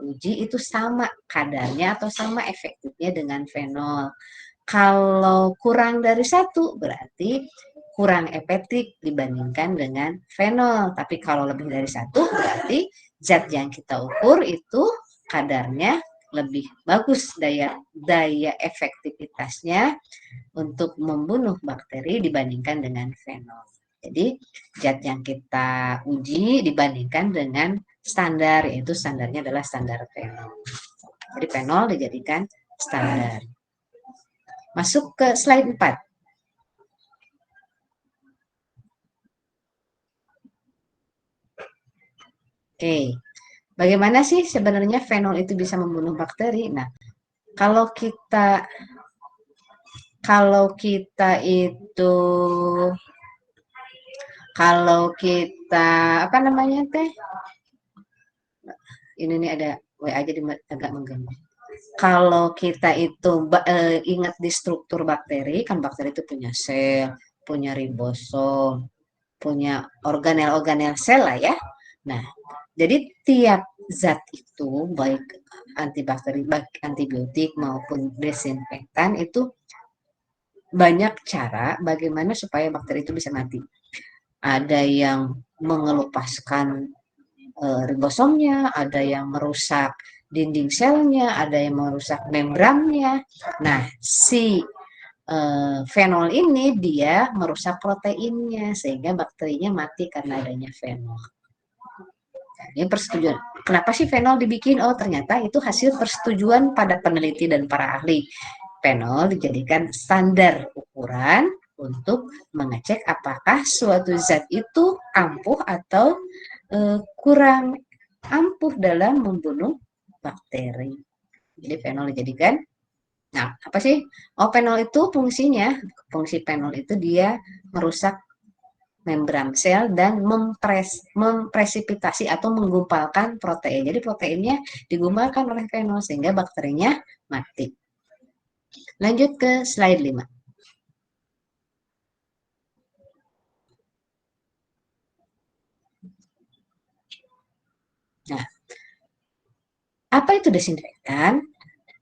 uji itu sama kadarnya atau sama efektifnya dengan fenol. Kalau kurang dari 1 berarti kurang efektif dibandingkan dengan fenol. Tapi kalau lebih dari 1 berarti zat yang kita ukur itu kadarnya lebih bagus daya efektivitasnya untuk membunuh bakteri dibandingkan dengan fenol. Jadi zat yang kita uji dibandingkan dengan standar, yaitu standarnya adalah standar fenol. Jadi fenol dijadikan standar. Masuk ke slide 4. Oke, bagaimana sih sebenarnya fenol itu bisa membunuh bakteri? Nah, kalau kita itu apa namanya teh? Ini nih ada WA jadi agak mengganggu. Kalau kita itu ingat di struktur bakteri, kan bakteri itu punya sel, punya ribosom, punya organel-organel sel lah ya. Nah, jadi tiap zat itu baik antibakteri, baik antibiotik maupun desinfektan itu banyak cara bagaimana supaya bakteri itu bisa mati. Ada yang mengelupaskan ribosomnya, ada yang merusak dinding selnya, ada yang merusak membrannya. Nah, si fenol ini dia merusak proteinnya sehingga bakterinya mati karena adanya fenol. Nah, ini persetujuan. Kenapa sih fenol dibikin? Oh, ternyata itu hasil persetujuan pada peneliti dan para ahli. Fenol dijadikan standar ukuran untuk mengecek apakah suatu zat itu ampuh atau kurang ampuh dalam membunuh bakteri. Jadi fenol dijadikan, nah apa sih? Oh, fenol itu fungsinya, fungsi fenol itu dia merusak membran sel dan mempresipitasi atau menggumpalkan protein. Jadi proteinnya digumpalkan oleh fenol sehingga bakterinya mati. Lanjut ke slide 5. Nah, apa itu desinfektan?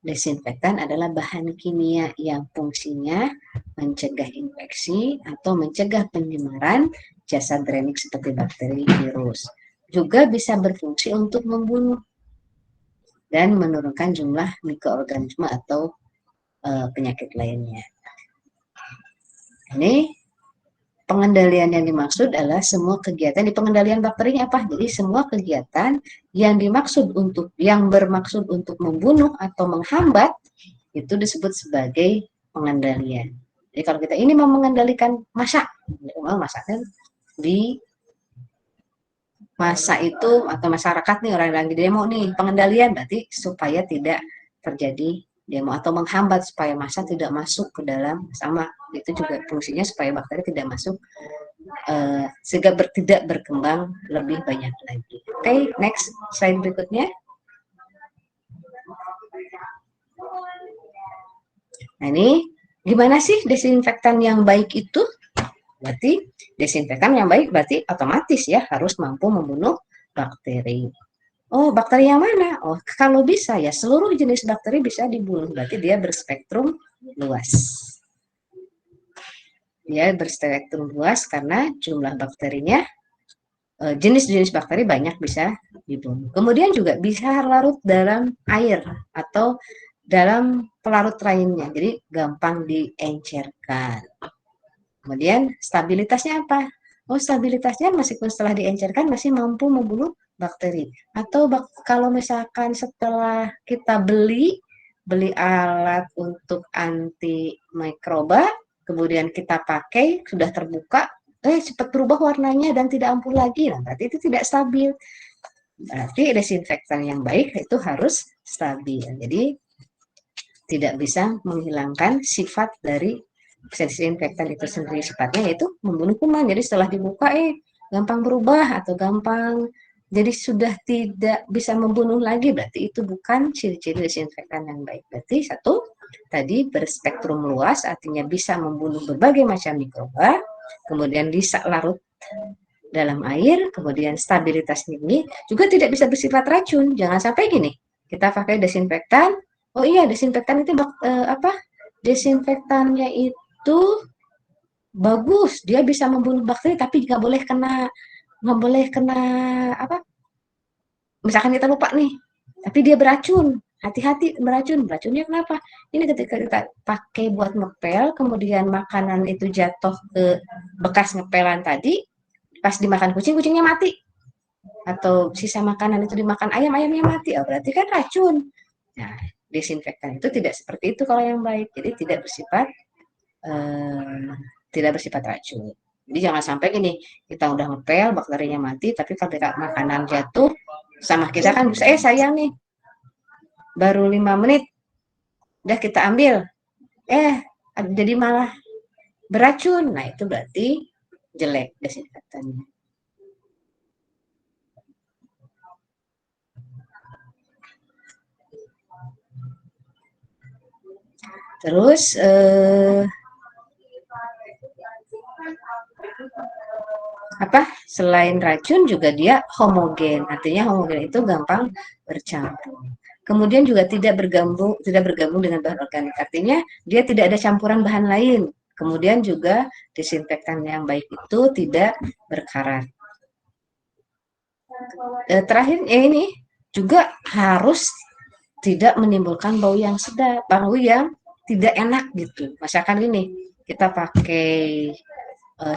Desinfektan adalah bahan kimia yang fungsinya mencegah infeksi atau mencegah penyemaran jasa drainik seperti bakteri, virus. Juga bisa berfungsi untuk membunuh dan menurunkan jumlah mikroorganisme atau penyakit lainnya. Ini pengendalian yang dimaksud adalah semua kegiatan di pengendalian bakterinya apa? Jadi semua kegiatan yang bermaksud untuk membunuh atau menghambat itu disebut sebagai pengendalian. Jadi kalau kita ini mau mengendalikan massa masaknya di masa itu atau masyarakat nih orang yang lagi demo nih pengendalian berarti supaya tidak terjadi demo atau menghambat supaya massa tidak masuk ke dalam sama itu juga fungsinya supaya bakteri tidak masuk sehingga tidak berkembang lebih banyak lagi. Oke, next slide berikutnya. Nah ini gimana sih desinfektan yang baik itu? Berarti desinfektan yang baik berarti otomatis ya harus mampu membunuh bakteri. Oh, bakteri yang mana? Oh, kalau bisa ya seluruh jenis bakteri bisa dibunuh. Berarti dia berspektrum luas. Dia berspektrum luas karena jumlah bakterinya, jenis-jenis bakteri banyak bisa dibunuh. Kemudian juga bisa larut dalam air atau dalam pelarut lainnya. Jadi gampang diencerkan. Kemudian stabilitasnya apa? Oh, stabilitasnya meskipun setelah diencerkan masih mampu membunuh bakteri. Atau kalau misalkan setelah kita beli alat untuk anti mikroba, kemudian kita pakai, sudah terbuka, cepat berubah warnanya dan tidak ampuh lagi. Nah, berarti itu tidak stabil. Berarti desinfektan yang baik itu harus stabil. Jadi tidak bisa menghilangkan sifat dari desinfektan itu sendiri, sifatnya yaitu membunuh kuman. Jadi setelah dibuka gampang berubah atau gampang jadi sudah tidak bisa membunuh lagi, berarti itu bukan ciri-ciri desinfektan yang baik. Berarti satu tadi berspektrum luas artinya bisa membunuh berbagai macam mikroba, kemudian bisa larut dalam air, kemudian stabilitas ini juga tidak bisa bersifat racun. Jangan sampai gini, Kita pakai desinfektan. Oh iya, desinfektan itu desinfektannya itu bagus, dia bisa membunuh bakteri, tapi nggak boleh kena apa? Misalkan kita lupa nih, tapi dia beracun. Hati-hati beracun. Beracunnya kenapa? Ini ketika kita pakai buat ngepel, kemudian makanan itu jatuh ke bekas ngepelan tadi, pas dimakan kucing, kucingnya mati. Atau sisa makanan itu dimakan ayam, ayamnya mati. Oh, berarti kan racun. Nah, desinfektan itu tidak seperti itu kalau yang baik. Jadi eh, tidak bersifat racun. Jadi jangan sampai gini, kita udah ngepel, bakterinya mati, tapi ketika makanan jatuh, sama kita kan bisa, sayang nih, baru 5 menit, udah kita ambil, eh jadi malah beracun. Nah itu berarti jelek desinfektannya. Terus selain racun juga dia homogen, artinya homogen itu gampang bercampur. Kemudian juga tidak bergabung dengan bahan organik, artinya dia tidak ada campuran bahan lain. Kemudian juga desinfektan yang baik itu tidak berkarat. Terakhir ini juga harus tidak menimbulkan bau yang sedap, bau yang tidak enak gitu. Misalkan ini kita pakai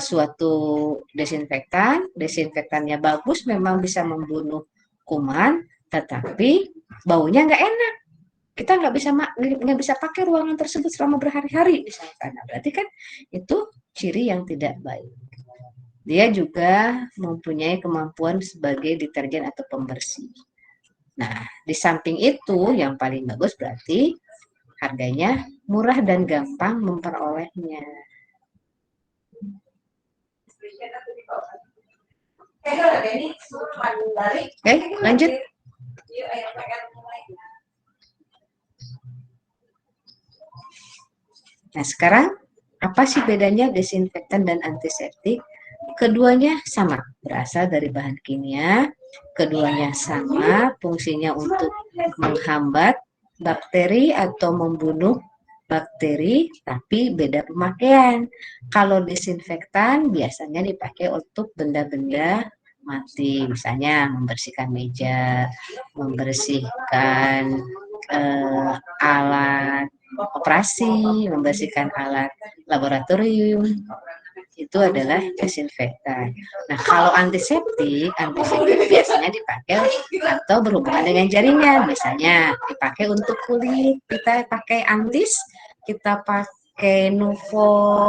suatu desinfektannya bagus, memang bisa membunuh kuman, tetapi baunya nggak enak. Kita nggak bisa pakai ruangan tersebut selama berhari-hari misalkan. Nah, berarti kan itu ciri yang tidak baik. Dia juga mempunyai kemampuan sebagai deterjen atau pembersih. Nah, di samping itu yang paling bagus berarti harganya murah dan gampang memperolehnya. Oke, lanjut. Nah, sekarang apa sih bedanya desinfektan dan antiseptik? Keduanya sama, berasal dari bahan kimia. Keduanya sama, fungsinya untuk menghambat bakteri atau membunuh bakteri, tapi beda pemakaian. Kalau desinfektan biasanya dipakai untuk benda-benda mati, misalnya membersihkan meja, membersihkan alat operasi, membersihkan alat laboratorium, itu adalah desinfektan. Nah, kalau antiseptik biasanya dipakai atau berhubungan dengan jaringan. Misalnya dipakai untuk kulit, kita pakai antis, kita pakai Nuvo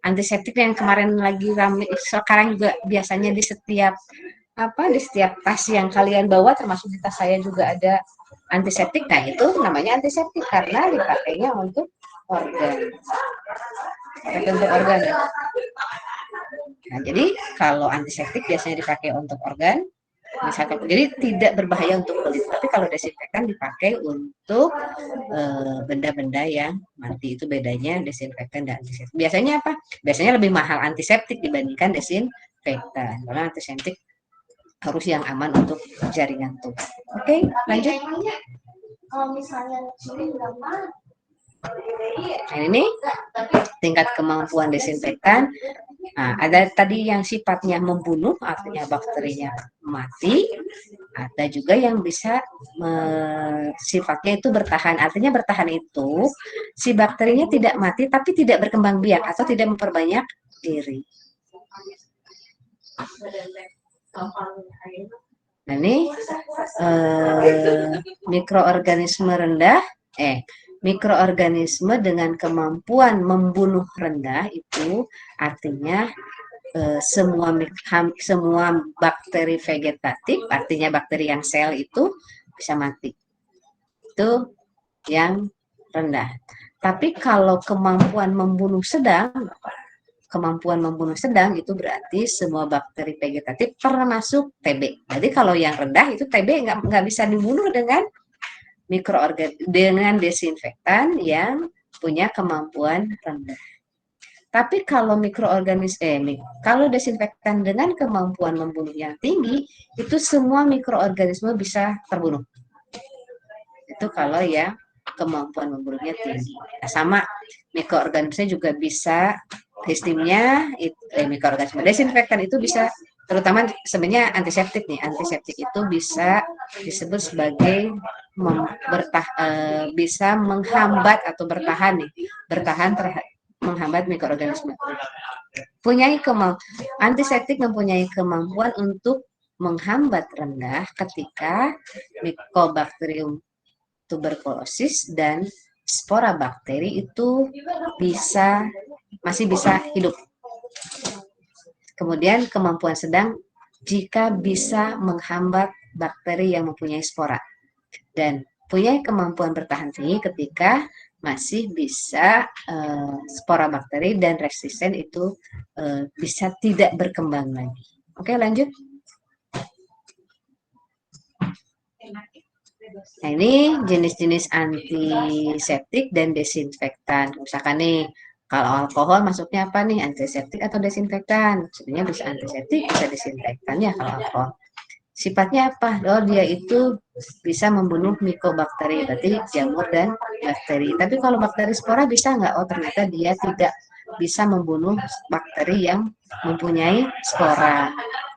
antiseptik yang kemarin lagi ramai, sekarang juga biasanya di setiap tas yang kalian bawa, termasuk di tas saya juga ada antiseptik. Nah, itu namanya antiseptik karena dipakainya untuk organ. Untuk organ. Nah, jadi kalau antiseptik biasanya dipakai untuk organ, misalkan, jadi tidak berbahaya untuk kulit. Tapi kalau desinfektan dipakai untuk benda-benda yang mati. Itu bedanya desinfektan dan antiseptik. Biasanya apa? Biasanya lebih mahal antiseptik dibandingkan desinfektan. Karena antiseptik harus yang aman untuk jaringan tubuh. Oke, lanjut. Kalau misalnya nah, ini tingkat kemampuan desinfektan. Nah, ada tadi yang sifatnya membunuh, artinya bakterinya mati. Ada juga yang bisa sifatnya itu bertahan. Artinya bertahan itu si bakterinya tidak mati tapi tidak berkembang biak atau tidak memperbanyak diri. Nah, ini mikroorganisme rendah, mikroorganisme dengan kemampuan membunuh rendah itu artinya semua bakteri vegetatif, artinya bakteri yang sel itu bisa mati. Itu yang rendah. Tapi kalau kemampuan membunuh sedang itu berarti semua bakteri vegetatif termasuk TB. Jadi kalau yang rendah itu TB nggak bisa dibunuh dengan dengan desinfektan yang punya kemampuan rendah. Tapi kalau kalau desinfektan dengan kemampuan membunuh yang tinggi, itu semua mikroorganisme bisa terbunuh. itu kalau yang kemampuan membunuhnya tinggi. Nah, sama mikroorganisme juga bisa sistemnya mikroorganisme desinfektan itu bisa, terutama sebenarnya antiseptik nih. Antiseptik itu bisa disebut sebagai bisa menghambat atau bertahan menghambat mikroorganisme. Antiseptik mempunyai kemampuan untuk menghambat rendah ketika Mycobacterium tuberculosis dan spora bakteri itu masih bisa hidup. Kemudian kemampuan sedang jika bisa menghambat bakteri yang mempunyai spora, dan punya kemampuan bertahan tinggi ketika masih bisa spora bakteri dan resisten itu bisa tidak berkembang lagi. Oke, lanjut. Nah, ini jenis-jenis antiseptik dan desinfektan. Misalkan nih, kalau alkohol masuknya apa nih? Antiseptik atau desinfektan? Sebenarnya bisa antiseptik, bisa desinfektan ya kalau alkohol. Sifatnya apa? Oh, dia itu bisa membunuh mycobacteria, berarti jamur dan bakteri. Tapi kalau bakteri spora bisa nggak? Oh, ternyata dia tidak bisa membunuh bakteri yang mempunyai spora.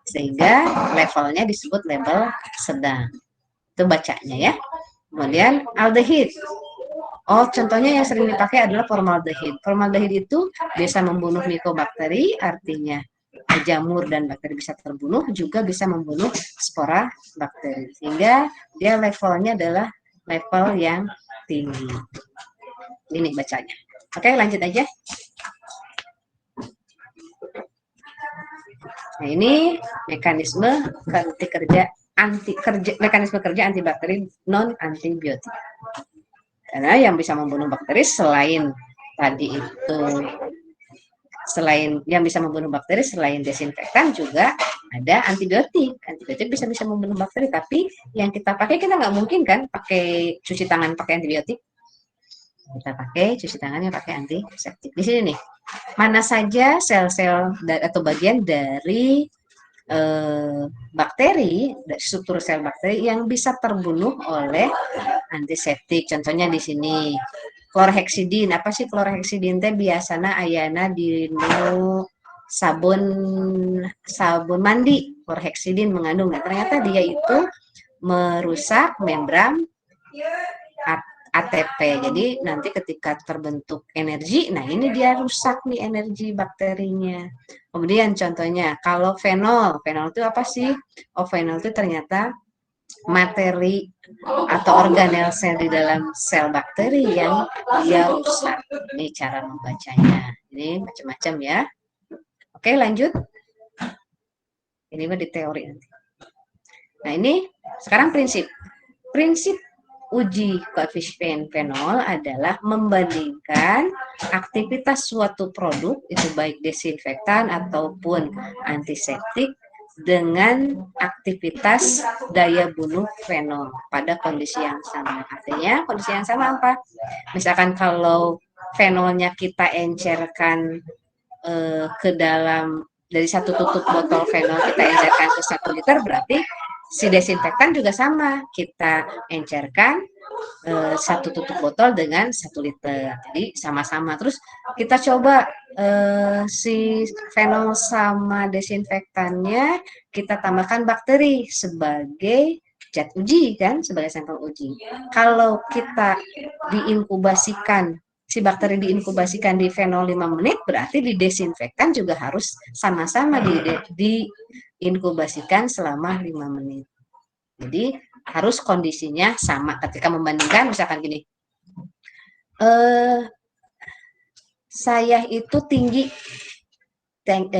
Sehingga levelnya disebut level sedang. Itu bacanya ya. Kemudian aldehid. Oh, contohnya yang sering dipakai adalah formaldehid. Formaldehid itu bisa membunuh mycobakteri, artinya jamur dan bakteri bisa terbunuh, juga bisa membunuh spora bakteri. Sehingga dia levelnya adalah level yang tinggi. Ini bacanya. Oke, lanjut aja. Nah, ini mekanisme mekanisme kerja antibakteri non antibiotik. Karena yang bisa membunuh bakteri selain yang bisa membunuh bakteri selain desinfektan juga ada antibiotik. Antibiotik bisa membunuh bakteri, tapi yang kita pakai, kita nggak mungkin kan pakai cuci tangan pakai antibiotik. Kita pakai cuci tangannya pakai antiseptik. Di sini nih, mana saja sel-sel atau bagian dari bakteri, struktur sel bakteri yang bisa terbunuh oleh antiseptik. Contohnya di sini, klorheksidin. Apa sih klorheksidin teh? Biasana ayana di sabun mandi. Klorheksidin mengandung. Nah, ternyata dia itu merusak membran ATP. Jadi nanti ketika terbentuk energi, nah ini dia rusak nih energi bakterinya. Kemudian contohnya kalau fenol itu apa sih? Oh, fenol itu ternyata materi atau organel sel di dalam sel bakteri yang dia rusak. Ini cara membacanya. Ini macam-macam ya. Oke, lanjut. Ini mah di teori nanti. Nah, ini sekarang prinsip uji koefisien fenol adalah membandingkan aktivitas suatu produk, itu baik desinfektan ataupun antiseptik, dengan aktivitas daya bunuh fenol pada kondisi yang sama. Artinya kondisi yang sama apa? Misalkan kalau fenolnya kita encerkan ke dalam, dari satu tutup botol fenol kita encerkan ke 1 liter, berarti si desinfektan juga sama, kita encerkan 1 tutup botol dengan 1 liter, jadi sama-sama. Terus kita coba si fenol sama desinfektannya, kita tambahkan bakteri sebagai zat uji kan, sebagai sampel uji. Kalau kita diinkubasikan, si bakteri diinkubasikan di fenol 5 menit, berarti di desinfektan juga harus sama-sama diinkubasikan selama 5 menit. Jadi harus kondisinya sama ketika membandingkan. Misalkan gini, saya itu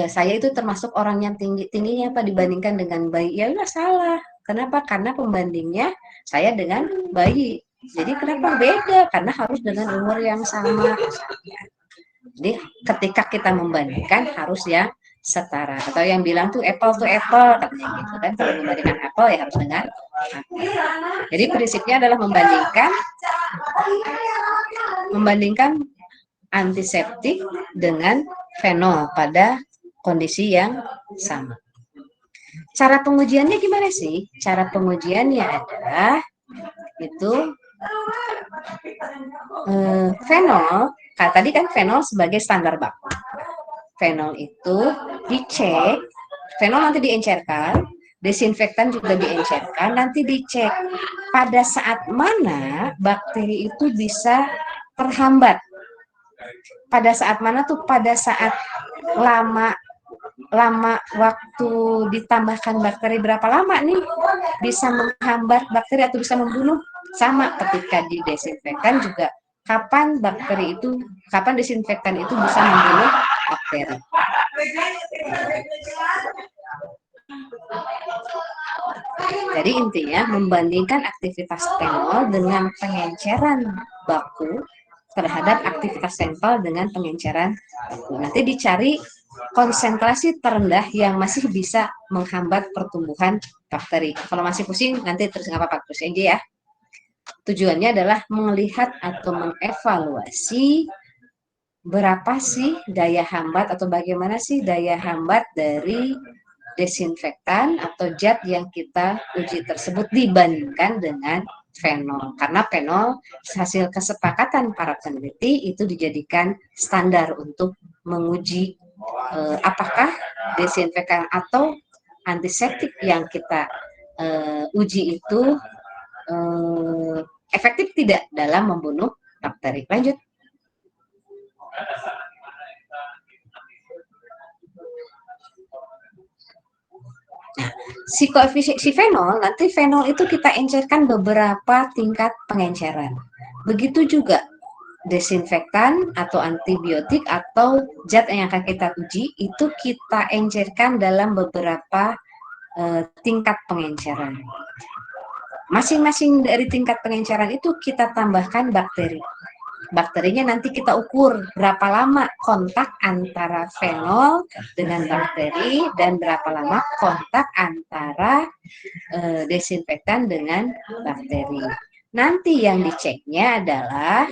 saya itu termasuk orang yang tingginya apa dibandingkan dengan bayi. Ya udah salah. Kenapa? Karena pembandingnya saya dengan bayi. Jadi kenapa beda? Karena harus dengan umur yang sama. Jadi ketika kita membandingkan harus yang setara. Atau yang bilang tuh apple to apple, katanya gitu kan. Kalau membandingkan apple ya harus dengan apple. Jadi prinsipnya adalah membandingkan antiseptik dengan fenol pada kondisi yang sama. Cara pengujiannya gimana sih? Cara pengujiannya adalah itu Fenol, tadi kan fenol sebagai standar baku. Fenol itu dicek, fenol nanti diencerkan, desinfektan juga diencerkan, nanti dicek pada saat mana bakteri itu bisa terhambat. Pada saat mana tuh? Pada saat lama waktu ditambahkan bakteri berapa lama nih bisa menghambat bakteri atau bisa membunuh. Sama ketika didesinfektan juga, kapan desinfektan itu bisa membunuh bakteri. Jadi intinya membandingkan aktivitas fenol dengan pengenceran baku terhadap aktivitas sampel dengan pengenceran baku. Nanti dicari konsentrasi terendah yang masih bisa menghambat pertumbuhan bakteri. Kalau masih pusing, nanti terus nggak apa-apa, terus aja ya. Tujuannya adalah melihat atau mengevaluasi berapa sih daya hambat atau bagaimana sih daya hambat dari desinfektan atau zat yang kita uji tersebut dibandingkan dengan fenol. Karena fenol hasil kesepakatan para peneliti itu dijadikan standar untuk menguji apakah desinfektan atau antiseptik yang kita uji itu efektif tidak dalam membunuh bakteri. Lanjut. Nah, si fenol, nanti fenol itu kita encerkan beberapa tingkat pengenceran. Begitu juga desinfektan atau antibiotik atau zat yang akan kita uji itu kita encerkan dalam beberapa tingkat pengenceran. Masing-masing dari tingkat pengenceran itu kita tambahkan bakteri. Bakterinya nanti kita ukur berapa lama kontak antara fenol dengan bakteri dan berapa lama kontak antara desinfektan dengan bakteri. Nanti yang diceknya adalah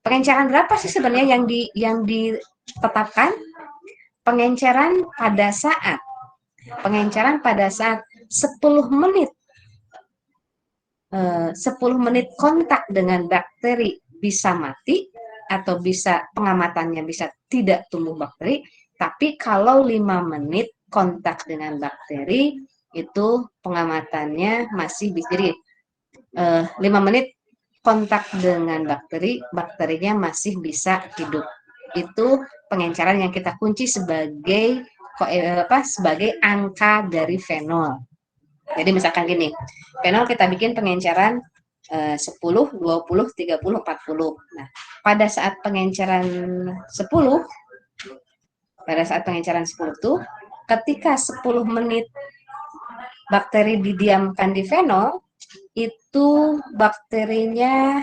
pengenceran berapa sih sebenarnya yang ditetapkan? Pengenceran pada saat 10 menit 10 menit kontak dengan bakteri bisa mati atau bisa pengamatannya bisa tidak tumbuh bakteri, tapi kalau 5 menit kontak dengan bakteri itu pengamatannya masih bisa. Jadi 5 menit kontak dengan bakteri, bakterinya masih bisa hidup. Itu pengenceran yang kita kunci sebagai angka dari fenol. Jadi misalkan gini, fenol kita bikin pengenceran 10, 20, 30, 40. Nah, pada saat pengenceran 10 itu ketika 10 menit bakteri didiamkan di fenol, itu bakterinya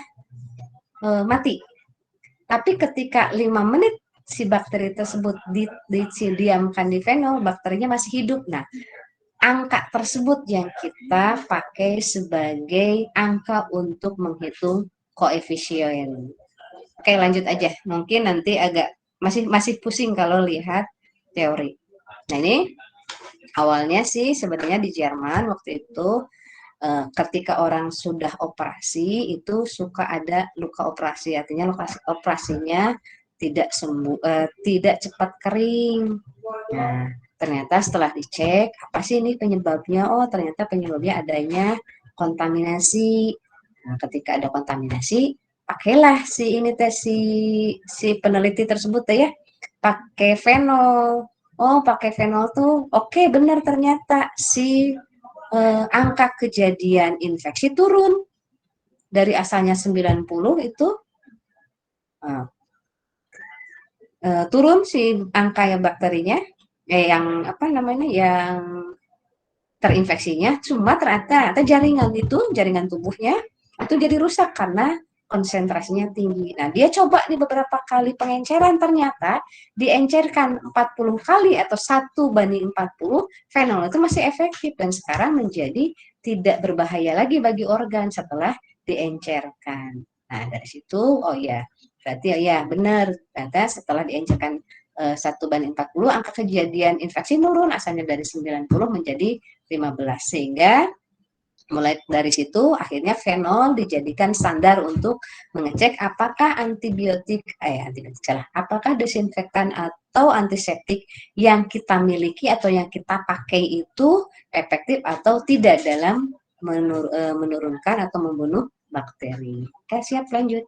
mati. Tapi ketika 5 menit si bakteri tersebut didiamkan di fenol, bakterinya masih hidup. Nah, angka tersebut yang kita pakai sebagai angka untuk menghitung koefisien. Oke, lanjut aja. Mungkin nanti agak masih pusing kalau lihat teori. Nah, ini awalnya sih sebenarnya di Jerman waktu itu ketika orang sudah operasi itu suka ada luka operasi, artinya operasinya tidak sembuh, tidak cepat kering. Nah, ternyata setelah dicek apa sih ini penyebabnya? Oh, ternyata penyebabnya adanya kontaminasi. Nah, ketika ada kontaminasi, pakailah si peneliti tersebut ya, pakai fenol. Oh, pakai fenol tuh, oke benar ternyata si angka kejadian infeksi turun dari asalnya 90 itu turun si angka yang bakterinya yang terinfeksinya, cuma ternyata jaringan tubuhnya itu jadi rusak karena konsentrasinya tinggi. Nah, dia coba nih beberapa kali pengenceran, ternyata diencerkan 40 kali atau 1:40, fenol itu masih efektif dan sekarang menjadi tidak berbahaya lagi bagi organ setelah diencerkan. Nah, dari situ, oh ya, berarti ya benar, ternyata setelah diencerkan 1:40, angka kejadian infeksi turun asalnya dari 90 menjadi 15, sehingga Mulai dari situ akhirnya fenol dijadikan standar untuk mengecek apakah apakah desinfektan atau antiseptik yang kita miliki atau yang kita pakai itu efektif atau tidak dalam menurunkan atau membunuh bakteri. Oke, siap lanjut.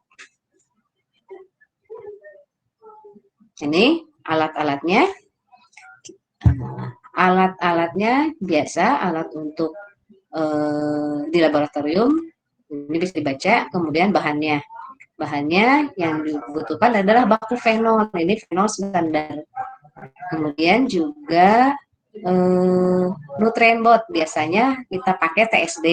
Ini alat-alatnya. Alat-alatnya biasa, alat untuk di laboratorium ini bisa dibaca. Kemudian bahannya yang dibutuhkan adalah baku fenol. Ini fenol standar. Kemudian juga nutrien bot, biasanya kita pakai TSD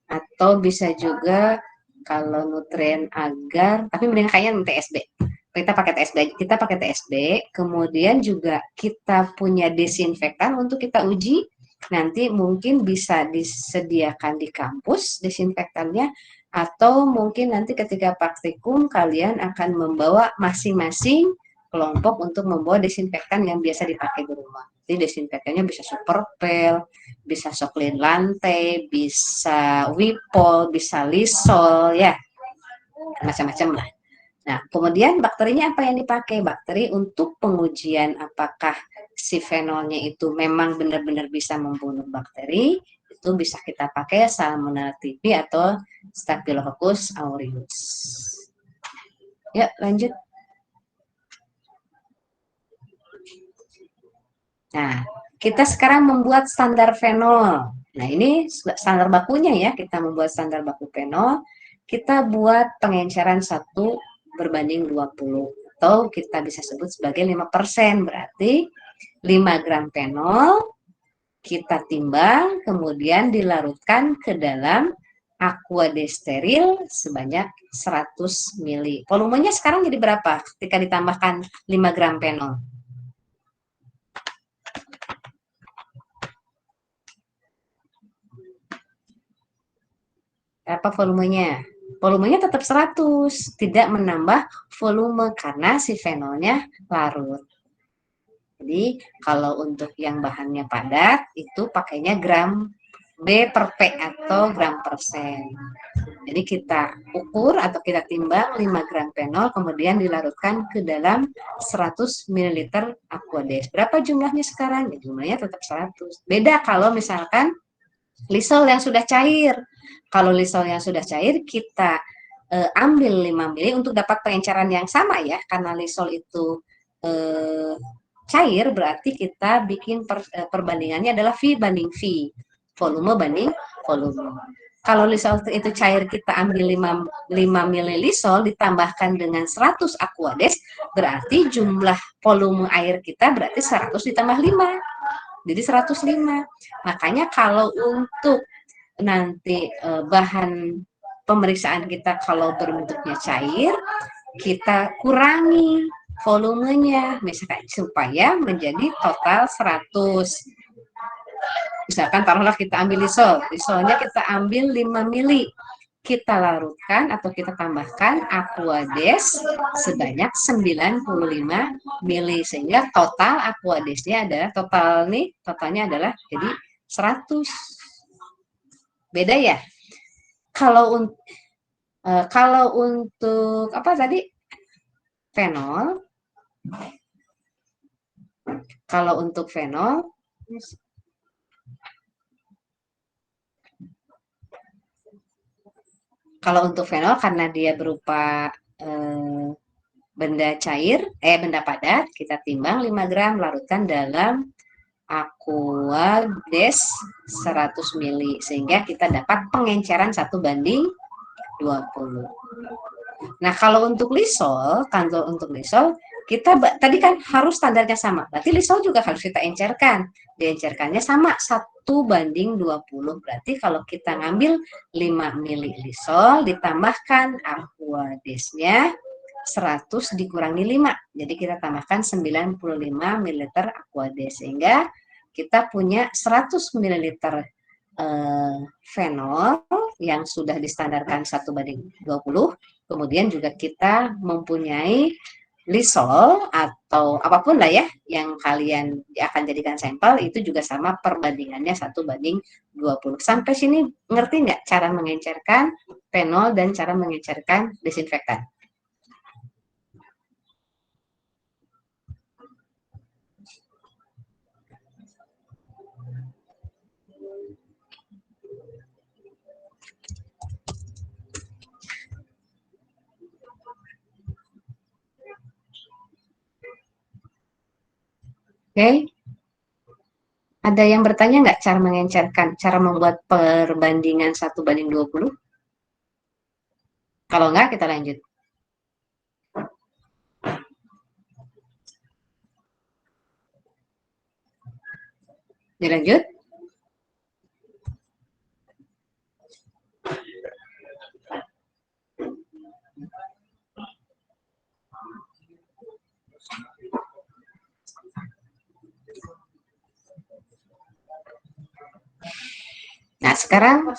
atau bisa juga kalau nutrien agar, tapi mending kayaknya TSD. Kita pakai TSD, kemudian juga kita punya desinfektan untuk kita uji. Nanti mungkin bisa disediakan di kampus desinfektannya, atau mungkin nanti ketika praktikum kalian akan membawa masing-masing kelompok untuk membawa desinfektan yang biasa dipakai di rumah. Jadi desinfektannya bisa Superpel, bisa Soklin lantai, bisa Wipol, bisa Lysol, ya macam-macam lah. Nah, kemudian bakterinya apa yang dipakai? Bakteri untuk pengujian apakah si fenolnya itu memang benar-benar bisa membunuh bakteri, itu bisa kita pakai Salmonella typhi atau Staphylococcus aureus. Ya, lanjut. Nah, kita sekarang membuat standar fenol. Nah, ini standar bakunya ya, kita membuat standar baku fenol. Kita buat pengenceran 1/20, atau kita bisa sebut sebagai 5%. Berarti 5 gram fenol kita timbang, kemudian dilarutkan ke dalam aqua desteril sebanyak 100 ml. Volumenya sekarang jadi berapa ketika ditambahkan 5 gram fenol? Apa volumenya? Volumenya tetap 100, tidak menambah volume karena si fenolnya larut. Jadi kalau untuk yang bahannya padat itu pakainya gram B per P atau gram persen. Jadi kita ukur atau kita timbang 5 gram fenol, kemudian dilarutkan ke dalam 100 ml Aquades. Berapa jumlahnya sekarang? Ya, jumlahnya tetap 100. Beda kalau misalkan Lysol yang sudah cair. Kalau Lysol yang sudah cair, kita ambil 5 mili untuk dapat pengenceran yang sama ya, karena Lysol itu cair, berarti kita bikin perbandingannya adalah V banding V, volume banding volume. Kalau Lysol itu cair, kita ambil 5 mili Lysol ditambahkan dengan 100 Aquades, berarti jumlah volume air kita berarti 100 ditambah 5. Jadi 105. Makanya kalau untuk nanti bahan pemeriksaan kita kalau berbentuknya cair, kita kurangi volumenya, misalkan supaya menjadi total 100. Misalkan taruhlah kita ambil Lysol, Lysolnya kita ambil 5 mili, kita larutkan atau kita tambahkan Aquades sebanyak 95 mili, sehingga total Aquadesnya adalah totalnya adalah jadi 100. Beda ya. Kalau untuk apa tadi? Fenol. Kalau untuk fenol karena dia berupa benda cair, benda padat, kita timbang 5 gram, larutkan dalam Aquades 100 mili, sehingga kita dapat pengenceran 1/20. Nah, kalau untuk Lysol, kita tadi kan harus standarnya sama. Berarti Lysol juga harus kita encerkan. Diencerkannya sama 1/20. Berarti kalau kita ngambil 5 mili Lysol ditambahkan Aquadesnya 100 dikurangi 5. Jadi kita tambahkan 95 ml Aquades, sehingga kita punya 100 ml fenol yang sudah distandarkan 1/20. Kemudian juga kita mempunyai Lysol atau apapun lah ya yang kalian akan jadikan sampel itu juga sama perbandingannya 1:20. Sampai sini ngerti nggak cara mengencerkan fenol dan cara mengencerkan desinfektan? Oke, ada yang bertanya nggak cara mengencerkan, cara membuat perbandingan 1:20? Kalau nggak, kita lanjut. Dilanjut. Nah, sekarang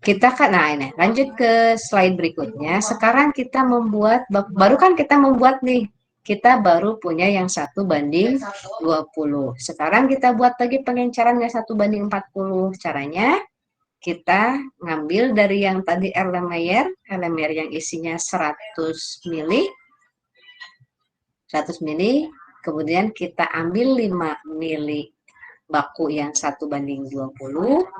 kita kan, nah ini lanjut ke slide berikutnya. Sekarang kita membuat, baru kan kita membuat nih, kita baru punya yang 1:20. Sekarang kita buat lagi pengenceran yang 1:40. Caranya kita ngambil dari yang tadi Erlenmeyer yang isinya 100 mili, 100 mili, kemudian kita ambil 5 mili baku yang 1:20,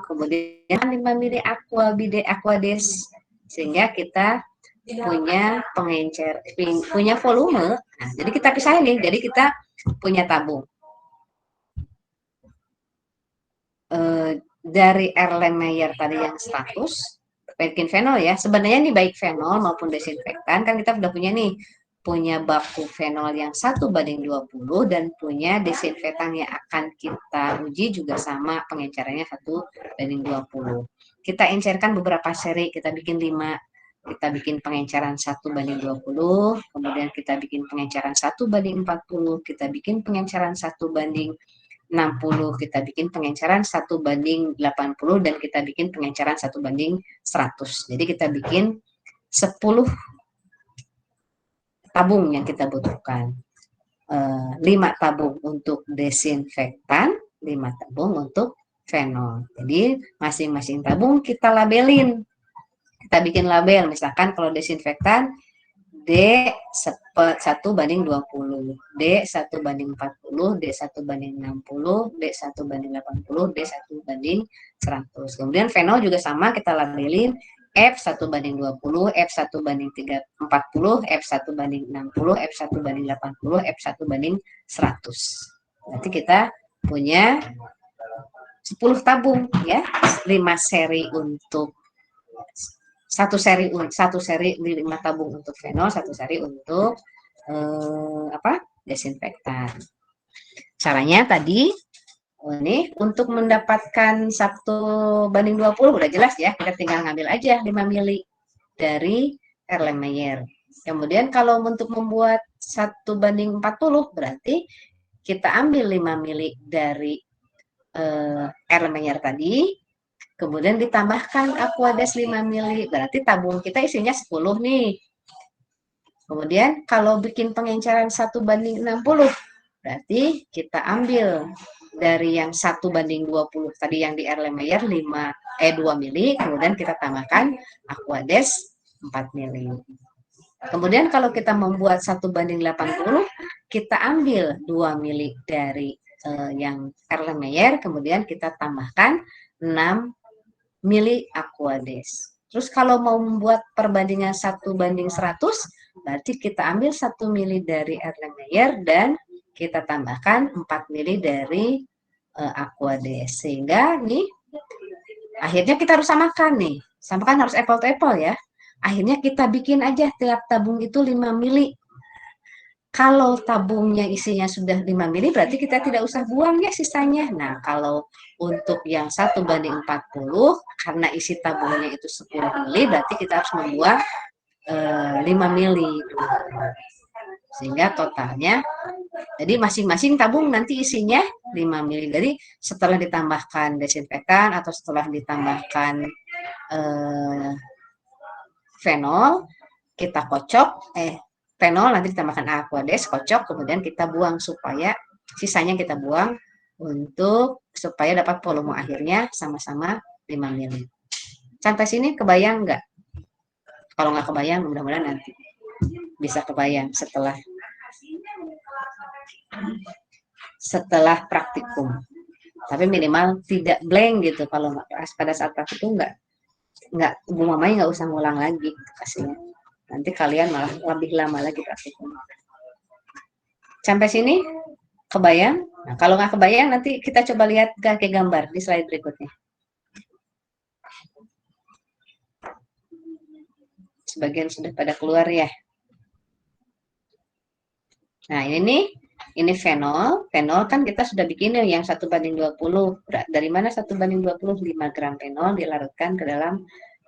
kemudian 5 mili aqua bide aquades, sehingga kita punya pengencer, punya volume. Nah, jadi kita pisahin nih, jadi kita punya tabung dari Erlenmeyer tadi yang 100 bikin fenol ya. Sebenarnya ini baik fenol maupun desinfektan kan kita udah punya nih, punya baku fenol yang 1:20 dan punya desinfektan yang akan kita uji juga sama pengencerannya 1:20. Kita encerkan beberapa seri, kita bikin 5. Kita bikin pengenceran 1:20, kemudian kita bikin pengenceran 1:40, kita bikin pengenceran 1:60, kita bikin pengenceran 1:80, dan kita bikin pengenceran 1:100. Jadi kita bikin 10 tabung yang kita butuhkan. 5 tabung untuk desinfektan, 5 tabung untuk fenol. Jadi masing-masing tabung kita labelin. Kita bikin label, misalkan kalau desinfektan D 1:20, D 1:40, D 1:60, D 1:80, D 1:100. Kemudian fenol juga sama, kita labelin F 1:20, F 1:40, F 1:60, F 1:80, F 1:100. Berarti kita punya 10 tabung ya, 5 seri untuk satu seri 5 tabung untuk fenol, satu seri untuk desinfektan. Caranya tadi ini untuk mendapatkan 1:20 udah jelas ya, kita tinggal ngambil aja 5 mili dari Erlenmeyer. Kemudian kalau untuk membuat 1:40 berarti kita ambil 5 mili dari Erlenmeyer tadi, kemudian ditambahkan Aquades 5 mili, berarti tabung kita isinya 10 nih. Kemudian kalau bikin pengenceran 1:60, berarti kita ambil dari yang 1:20 tadi yang di Erlenmeyer 2 mili, kemudian kita tambahkan Aquades 4 mili. Kemudian kalau kita membuat 1:80, kita ambil 2 mili dari yang Erlenmeyer, kemudian kita tambahkan 6 mili Aquades. Terus kalau mau membuat perbandingan 1:100, berarti kita ambil 1 mili dari Erlenmeyer dan kita tambahkan 4 mili dari Aquades. Sehingga nih akhirnya kita harus samakan nih. Samakan harus apple to apple ya. Akhirnya kita bikin aja tiap tabung itu 5 mili. Kalau tabungnya isinya sudah 5 mili, berarti kita tidak usah buang ya sisanya. Nah, kalau untuk yang 1:40, karena isi tabungnya itu 10 mili, berarti kita harus membuang 5 mili. Sehingga totalnya, jadi masing-masing tabung nanti isinya 5 mili. Jadi setelah ditambahkan desinfektan atau setelah ditambahkan fenol, kita kocok, Fenol nanti ditambahkan aquades, kocok, kemudian kita buang supaya sisanya kita buang untuk supaya dapat volume akhirnya sama-sama 5 ml. Sampai sini kebayang nggak? Kalau nggak kebayang, mudah-mudahan nanti bisa kebayang setelah praktikum. Tapi minimal tidak blank gitu. Kalau pada saat praktikum nggak ibu mamanya nggak usah ngulang lagi kasihnya. Nanti kalian malah lebih lama lagi praktikum. Sampai sini kebayang? Nah, kalau nggak kebayang nanti kita coba lihat ke gambar di slide berikutnya. Sebagian sudah pada keluar ya. Nah, ini fenol. Fenol kan kita sudah bikin yang 1:20. Dari mana 1:20? 5 gram fenol dilarutkan ke dalam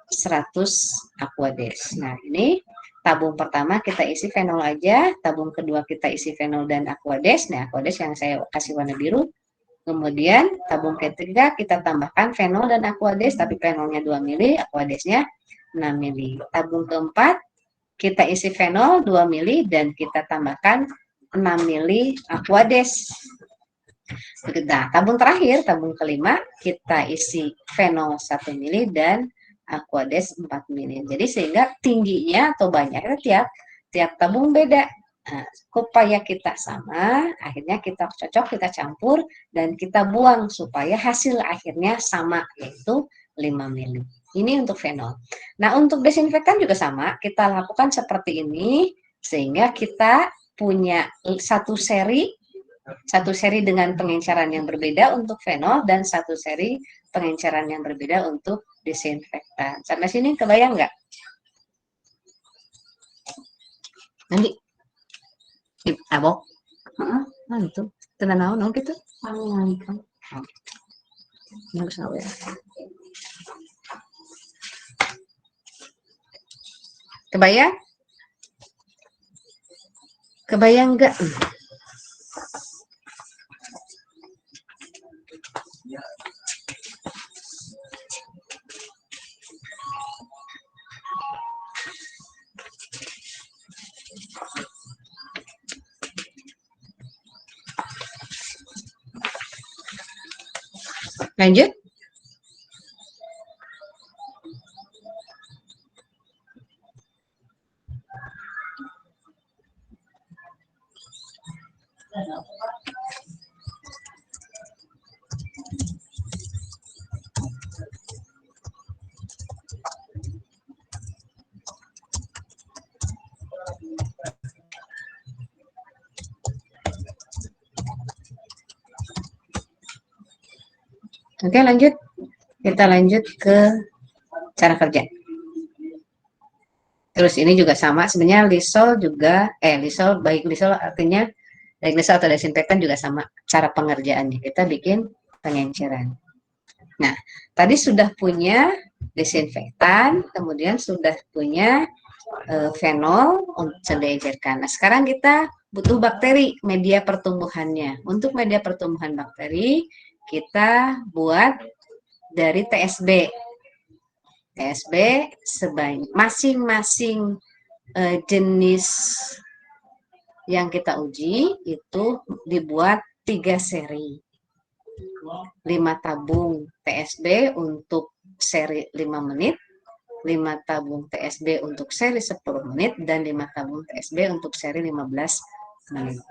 100 aquades. Nah, ini tabung pertama kita isi fenol aja, tabung kedua kita isi fenol dan aquades. Nah, aquades yang saya kasih warna biru. Kemudian tabung ketiga kita tambahkan fenol dan aquades, tapi fenolnya 2 mili, aquadesnya 6 mili. Tabung keempat kita isi fenol 2 mili dan kita tambahkan 6 mili aquades. Nah, tabung terakhir, tabung kelima, kita isi fenol 1 mili dan aquades 4 mili. Jadi sehingga tingginya atau banyaknya tiap tabung beda. Nah, supaya kita sama, akhirnya kita cocok, kita campur, dan kita buang supaya hasil akhirnya sama, yaitu 5 mili. Ini untuk fenol. Nah, untuk desinfektan juga sama, kita lakukan seperti ini, sehingga kita punya satu seri dengan pengenceran yang berbeda untuk fenol dan satu seri pengenceran yang berbeda untuk desinfektan. Sampai sini kebayang nggak? Nanti abok. Nah itu tenan naon gitu. Yang sawe. Kebayang? Kebayang nggak? Lanjut. Oke, lanjut. Kita lanjut ke cara kerja. Terus ini juga sama, sebenarnya Lysol juga, baik Lysol artinya, baik Lysol atau desinfektan juga sama cara pengerjaannya. Kita bikin pengenceran. Nah, tadi sudah punya desinfektan, kemudian sudah punya fenol untuk diecerkan. Nah, sekarang kita butuh bakteri, media pertumbuhannya. Untuk media pertumbuhan bakteri, kita buat dari TSB. TSB sebanyak masing-masing jenis yang kita uji itu dibuat 3 seri. 5 tabung TSB untuk seri 5 menit, 5 tabung TSB untuk seri 10 menit, dan 5 tabung TSB untuk seri 15 menit.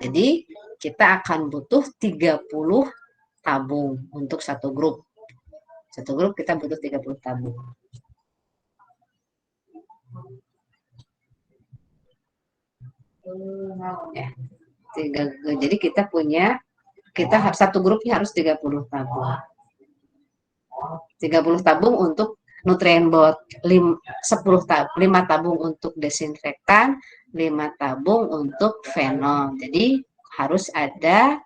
Jadi kita akan butuh 30 tabung untuk satu grup. Satu grup kita butuh 30 tabung. Ya, jadi kita satu grupnya harus 30 tabung. 30 tabung untuk nutrien bot, 5 tabung untuk desinfektan, 5 tabung untuk fenol. Jadi harus ada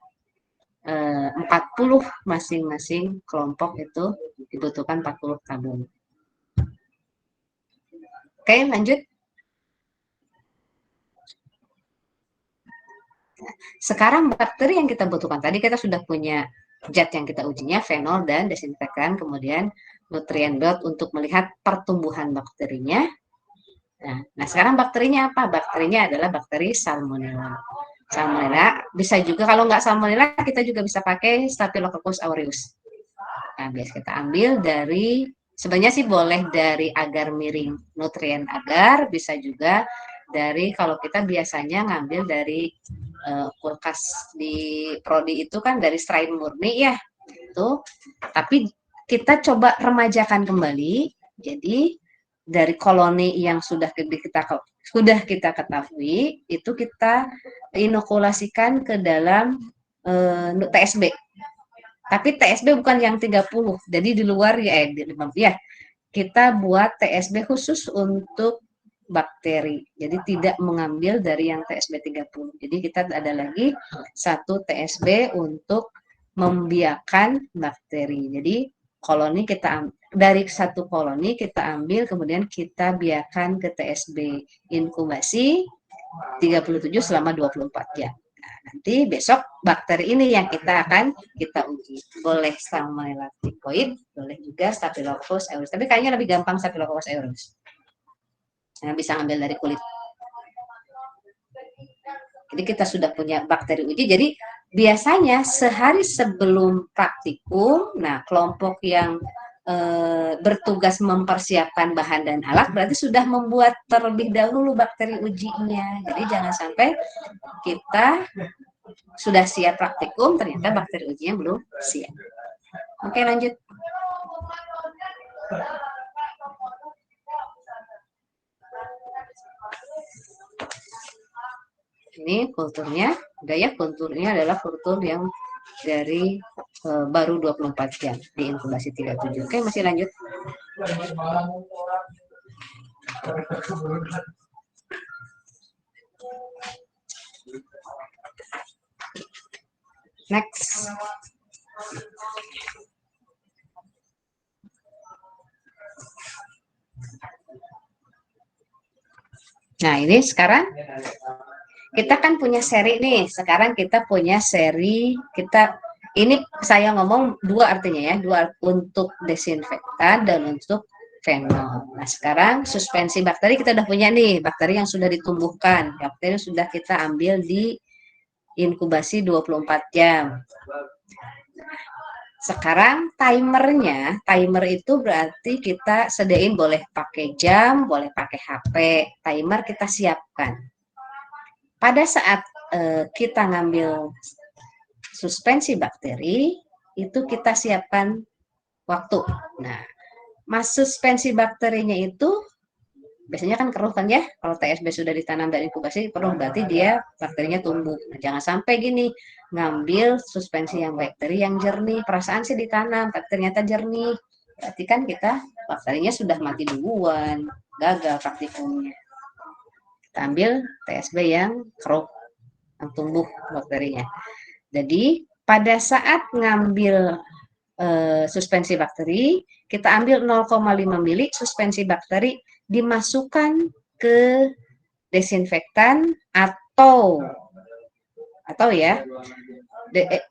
40 masing-masing kelompok itu dibutuhkan 40 tabung. Oke, lanjut. Sekarang bakteri yang kita butuhkan, tadi kita sudah punya zat yang kita ujinya, fenol dan desinfektan, kemudian nutrien belt untuk melihat pertumbuhan bakterinya. Nah, sekarang bakterinya apa? Bakterinya adalah bakteri Salmonella. Salmonella bisa juga, kalau nggak Salmonella kita juga bisa pakai Staphylococcus aureus. Nah, biasa kita ambil dari, sebenarnya sih boleh dari agar miring nutrien agar, bisa juga dari, kalau kita biasanya ngambil dari kulkas di prodi itu kan dari strain murni ya, itu. Tapi kita coba remajakan kembali, jadi dari koloni yang sudah kita ketahui itu kita inokulasikan ke dalam TSB. Tapi TSB bukan yang 30. Jadi di luar ya, kita buat TSB khusus untuk bakteri. Jadi tidak mengambil dari yang TSB 30. Jadi kita ada lagi satu TSB untuk membiarkan bakteri. Jadi koloni kita dari satu koloni kita ambil, kemudian kita biarkan ke TSB inkubasi 37 selama 24 jam. Nah, nanti besok bakteri ini yang kita uji. Boleh Salmonella typhoid, boleh juga Staphylococcus aureus. Tapi kayaknya lebih gampang Staphylococcus aureus. Nah, bisa ambil dari kulit. Jadi kita sudah punya bakteri uji. Jadi biasanya sehari sebelum praktikum, nah kelompok yang bertugas mempersiapkan bahan dan alat berarti sudah membuat terlebih dahulu bakteri ujinya. Jadi jangan sampai kita sudah siap praktikum, ternyata bakteri ujinya belum siap. Oke, lanjut. Ini kulturnya, gaya kulturnya adalah kultur yang dari baru 24 jam di inkubasi 37. Oke, masih lanjut. Next. Nah, ini sekarang kita kan punya seri nih. Sekarang kita punya seri, ini saya ngomong dua artinya ya, dua untuk desinfektan dan untuk fenol. Nah, sekarang suspensi bakteri kita udah punya nih, bakteri yang sudah ditumbuhkan. Bakteri sudah kita ambil di inkubasi 24 jam. Sekarang timer itu berarti kita sediain, boleh pakai jam, boleh pakai HP. Timer kita siapkan. Pada saat kita ngambil suspensi bakteri, itu kita siapkan waktu. Nah, suspensi bakterinya itu biasanya kan keruh kan ya, kalau TSB sudah ditanam dan inkubasi keruh, berarti dia bakterinya tumbuh. Nah, jangan sampai gini, ngambil suspensi yang bakteri yang jernih, perasaan sih ditanam tapi ternyata jernih, berarti kan kita bakterinya sudah mati duluan, gagal praktikumnya. Kita ambil TSB yang keruh, yang tumbuh bakterinya. Jadi pada saat ngambil suspensi bakteri, kita ambil 0,5 mili suspensi bakteri, dimasukkan ke desinfektan atau ya,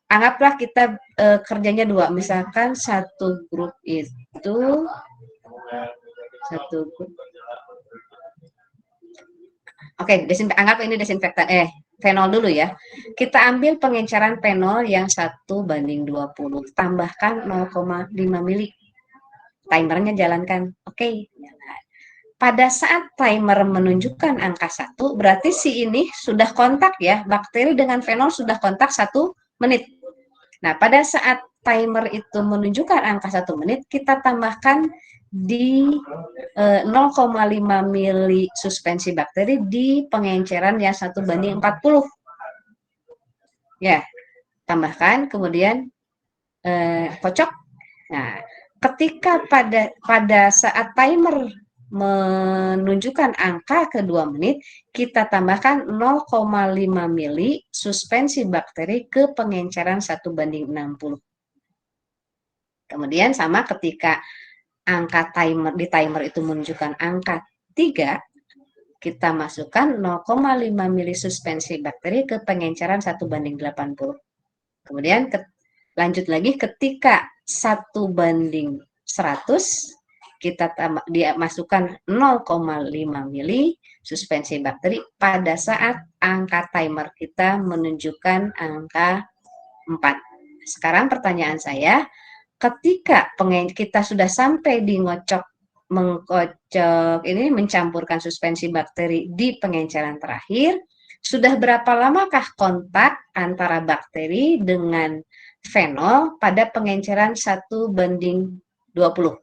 anggaplah kita kerjanya dua, misalkan satu grup itu anggap ini desinfektan fenol dulu ya. Kita ambil pengenceran fenol yang 1:20, tambahkan 0,5 mili. Timernya jalankan. Oke. Pada saat timer menunjukkan angka 1, berarti si ini sudah kontak ya, bakteri dengan fenol sudah kontak 1 menit. Nah, pada saat timer itu menunjukkan angka 1 menit, kita tambahkan di 0,5 mili suspensi bakteri di pengenceran yang 1:40. Ya, tambahkan, kemudian kocok. Nah, ketika pada saat timer menunjukkan angka ke 2 menit, kita tambahkan 0,5 mili suspensi bakteri ke pengenceran 1:60. Kemudian sama ketika angka di timer itu menunjukkan angka 3, kita masukkan 0,5 mili suspensi bakteri ke pengenceran 1:80. Kemudian lanjut lagi ketika 1:100, kita dia masukkan 0,5 mili suspensi bakteri pada saat angka timer kita menunjukkan angka 4. Sekarang pertanyaan saya, ketika kita sudah sampai di mengkocok ini mencampurkan suspensi bakteri di pengenceran terakhir, sudah berapa lamakah kontak antara bakteri dengan fenol pada pengenceran 1:20?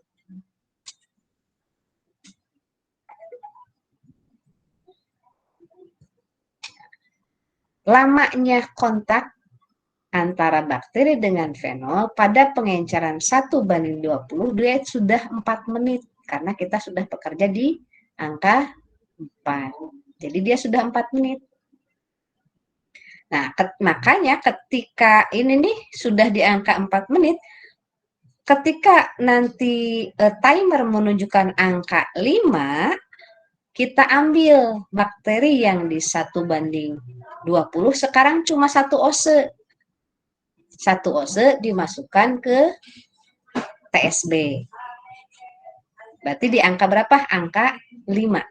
Lamanya kontak antara bakteri dengan fenol pada pengenceran 1:20 dia sudah 4 menit karena kita sudah bekerja di angka 4. Jadi dia sudah 4 menit. Nah, makanya ketika ini nih sudah di angka 4 menit, ketika nanti timer menunjukkan angka 5, kita ambil bakteri yang di 1:20, sekarang cuma 1 ose. 1 ose dimasukkan ke TSB. Berarti di angka berapa? Angka 5.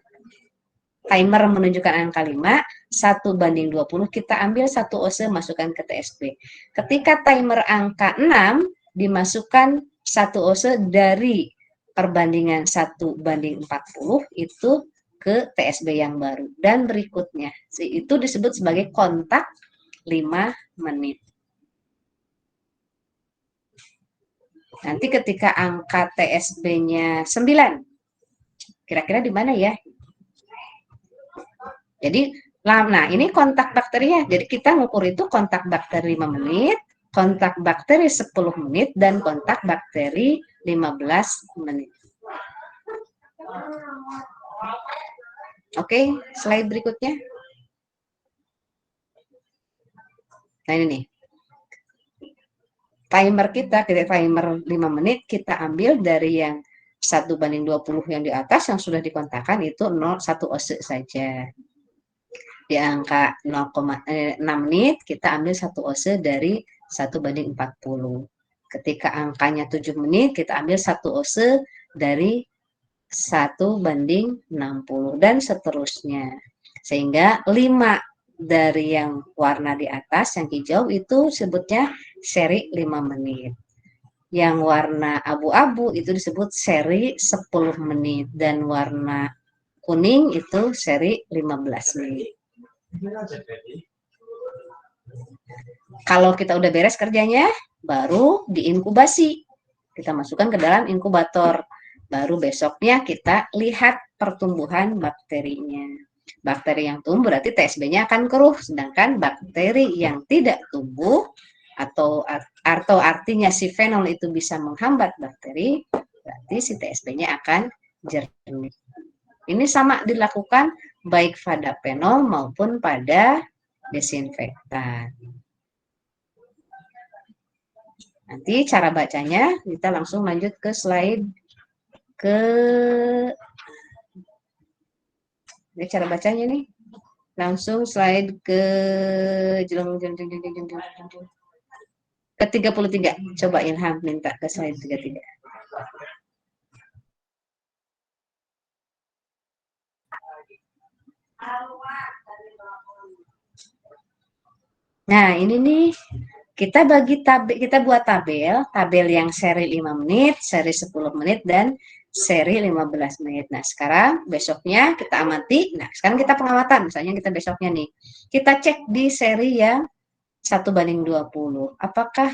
Timer menunjukkan angka 5, 1:20, kita ambil 1 ose masukkan ke TSB. Ketika timer angka 6, dimasukkan 1 ose dari perbandingan 1:40 itu ke TSB yang baru. Dan berikutnya, itu disebut sebagai kontak 5 menit. Nanti ketika angka TSB-nya 9, kira-kira di mana ya? Jadi, nah ini kontak bakterinya. Jadi kita ngukur itu kontak bakteri 5 menit, kontak bakteri 10 menit, dan kontak bakteri 15 menit. Oke, slide berikutnya. Nah ini nih. Timer kita timer 5 menit, kita ambil dari yang 1:20 yang di atas yang sudah dikontakkan itu 1 ose saja. Di angka 0,6 menit kita ambil 1 ose dari 1:40. Ketika angkanya 7 menit kita ambil 1 ose dari 1:60 dan seterusnya. Sehingga 5 dari yang warna di atas yang hijau itu sebutnya seri 5 menit. Yang warna abu-abu itu disebut seri 10 menit dan warna kuning itu seri 15 menit. Kalau kita udah beres kerjanya, baru diinkubasi. Kita masukkan ke dalam inkubator. Baru besoknya kita lihat pertumbuhan bakterinya. Bakteri yang tumbuh berarti TSB-nya akan keruh, sedangkan bakteri yang tidak tumbuh atau artinya si fenol itu bisa menghambat bakteri, berarti si TSB-nya akan jernih. Ini sama dilakukan baik pada fenol maupun pada desinfektan. Nanti cara bacanya kita langsung lanjut ke slide ke ini cara bacanya nih. Langsung slide ke ke 33. Coba Ilham minta ke slide 33. Nah, ini nih kita buat tabel yang seri 5 menit, seri 10 menit dan seri 15 menit. Nah, sekarang besoknya kita amati. Nah, sekarang kita pengamatan, misalnya kita besoknya nih. Kita cek di seri yang 1:20. Apakah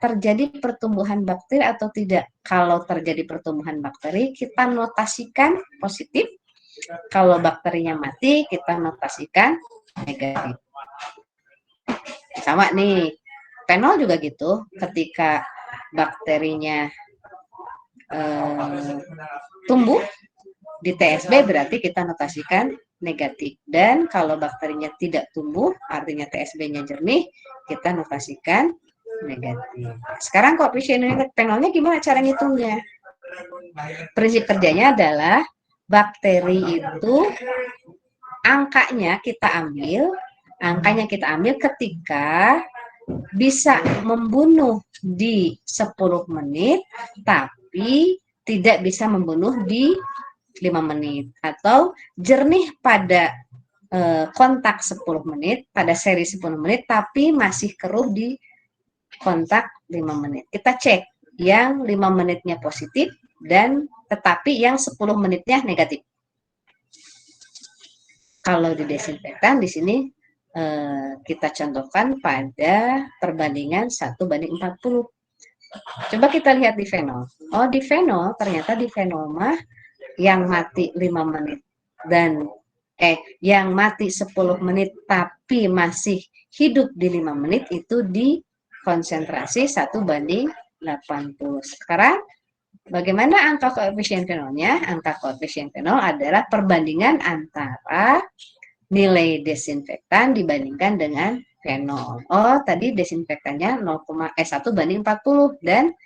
terjadi pertumbuhan bakteri atau tidak? Kalau terjadi pertumbuhan bakteri, kita notasikan positif. Kalau bakterinya mati, kita notasikan negatif. Sama nih, fenol juga gitu. Ketika bakterinya tumbuh di TSB berarti kita notasikan negatif. Dan kalau bakterinya tidak tumbuh, artinya TSB-nya jernih, kita notasikan negatif. Sekarang koefisien fenolnya gimana cara ngitungnya? Prinsip kerjanya adalah bakteri itu angkanya kita ambil ketika bisa membunuh di 10 menit, tapi tidak bisa membunuh di 5 menit, atau jernih pada kontak 10 menit, pada seri 10 menit, tapi masih keruh di kontak 5 menit. Kita cek yang 5 menitnya positif dan tetapi yang 10 menitnya negatif. Kalau di desinfektan di sini kita contohkan pada perbandingan 1:40. Coba kita lihat di fenol. Oh, di fenol ternyata di fenol mah yang mati 5 menit dan yang mati 10 menit tapi masih hidup di 5 menit itu di konsentrasi 1:80. Sekarang bagaimana angka koefisien fenolnya? Angka koefisien fenol adalah perbandingan antara nilai desinfektan dibandingkan dengan fenol. Oh, tadi desinfektannya 1:40 dan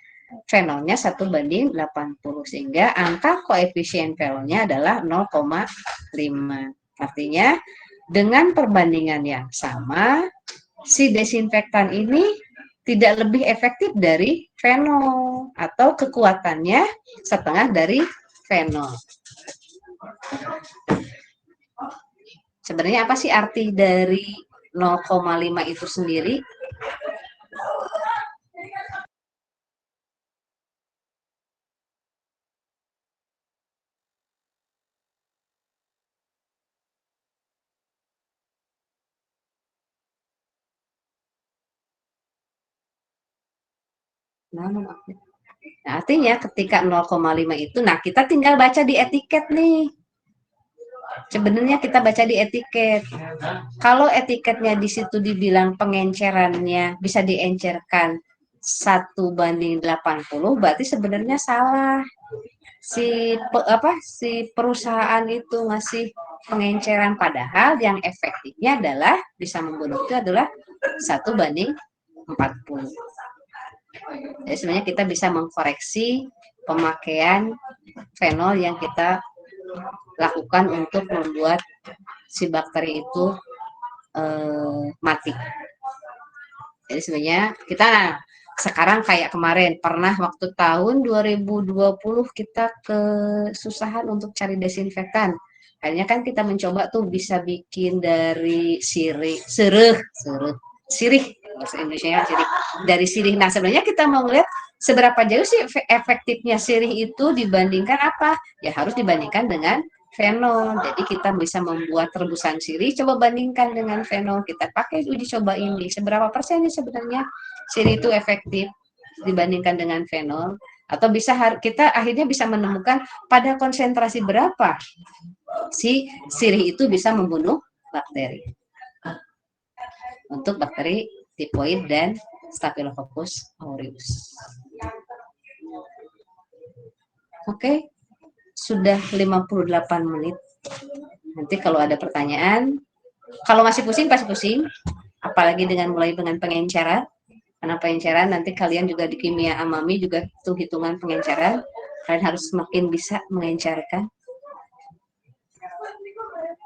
fenolnya 1:80, sehingga angka koefisien fenolnya adalah 0,5. Artinya dengan perbandingan yang sama, si desinfektan ini tidak lebih efektif dari fenol atau kekuatannya setengah dari fenol. Sebenarnya apa sih arti dari 0,5 itu sendiri? Nah, artinya ketika 0,5 itu, nah kita tinggal baca di etiket nih. Sebenarnya kita baca di etiket. Kalau etiketnya di situ dibilang pengencerannya bisa diencerkan 1:80, berarti sebenarnya salah. Si perusahaan itu ngasih pengenceran, padahal yang efektifnya adalah bisa membunuh itu adalah 1:40. Jadi sebenarnya kita bisa mengkoreksi pemakaian fenol yang kita lakukan untuk membuat si bakteri itu mati. Jadi sebenarnya kita sekarang kayak kemarin pernah waktu tahun 2020 kita kesusahan untuk cari desinfektan. Akhirnya kan kita mencoba tuh bisa bikin dari sirih bahasa Indonesia sirih, dari sirih. Nah sebenarnya kita mau lihat seberapa jauh sih efektifnya sirih itu dibandingkan apa? Ya harus dibandingkan dengan fenol. Jadi kita bisa membuat rebusan sirih, coba bandingkan dengan fenol. Kita pakai uji coba ini. Seberapa persen nih sebenarnya sirih itu efektif dibandingkan dengan fenol? Atau bisa kita akhirnya bisa menemukan pada konsentrasi berapa si sirih itu bisa membunuh bakteri. Untuk bakteri tipoid dan Staphylococcus aureus. Oke, sudah 58 menit. Nanti kalau ada pertanyaan, kalau masih pusing pasti pusing, apalagi mulai dengan pengenceran. Karena pengenceran nanti kalian juga di kimia amami juga itu hitungan pengenceran. Kalian harus semakin bisa mengencerkan.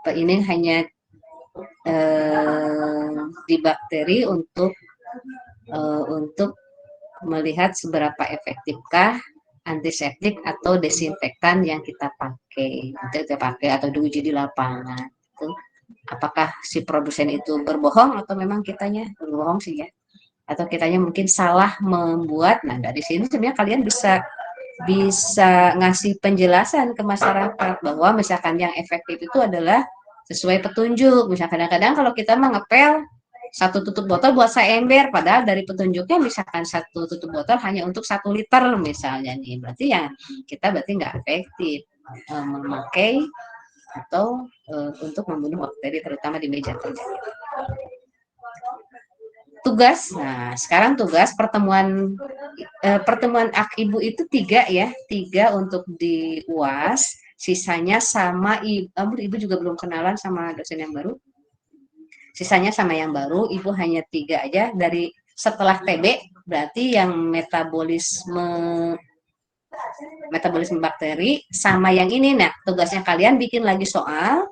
Ini hanya di bakteri untuk melihat seberapa efektifkah antiseptik atau desinfektan yang kita pakai atau diuji di lapangan. Apakah si produsen itu berbohong atau memang kitanya berbohong sih ya, atau kitanya mungkin salah membuat. Nah dari sini sebenarnya kalian bisa ngasih penjelasan ke masyarakat bahwa misalkan yang efektif itu adalah sesuai petunjuk. Misalkan kadang-kadang kalau kita mengepel satu tutup botol buat seember, padahal dari petunjuknya misalkan satu tutup botol hanya untuk 1 liter misalnya nih, berarti ya kita nggak efektif memakai atau untuk membunuh bakteri terutama di meja kerja. Tugas, nah sekarang tugas pertemuan ibu itu 3 ya, 3 untuk di UAS, sisanya sama ibu juga belum kenalan sama dosen yang baru. Sisanya sama yang baru, ibu hanya 3 aja dari setelah TB, berarti yang metabolisme bakteri sama yang ini. Nah, tugasnya kalian bikin lagi soal,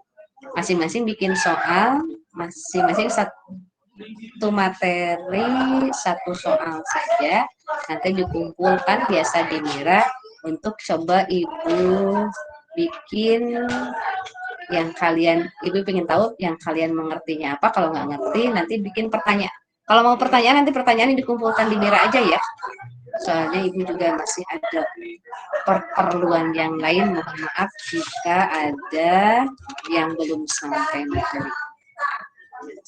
masing-masing bikin soal, masing-masing satu materi, 1 soal saja. Nanti dikumpulkan biasa di Mira, untuk coba Ibu bikin yang kalian, Ibu pengen tahu yang kalian mengertinya apa. Kalau nggak ngerti, nanti bikin pertanyaan. Kalau mau pertanyaan, nanti pertanyaan dikumpulkan di Mira aja ya. Soalnya Ibu juga masih ada perluan yang lain. Mohon maaf jika ada yang belum sampai materi.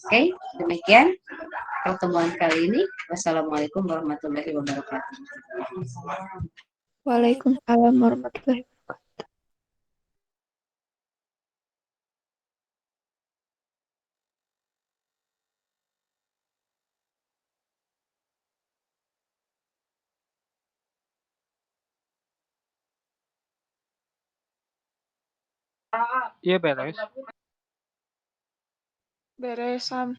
Oke, demikian pertemuan kali ini. Wassalamualaikum warahmatullahi wabarakatuh. Waalaikumsalam warahmatullahi wabarakatuh. Iya beres. Beres, Sam.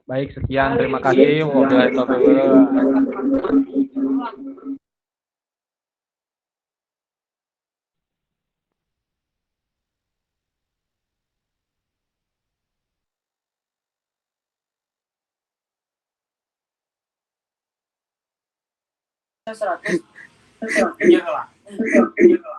Baik, sekian. Terima kasih. Wabillahi taufiq wal hidayah.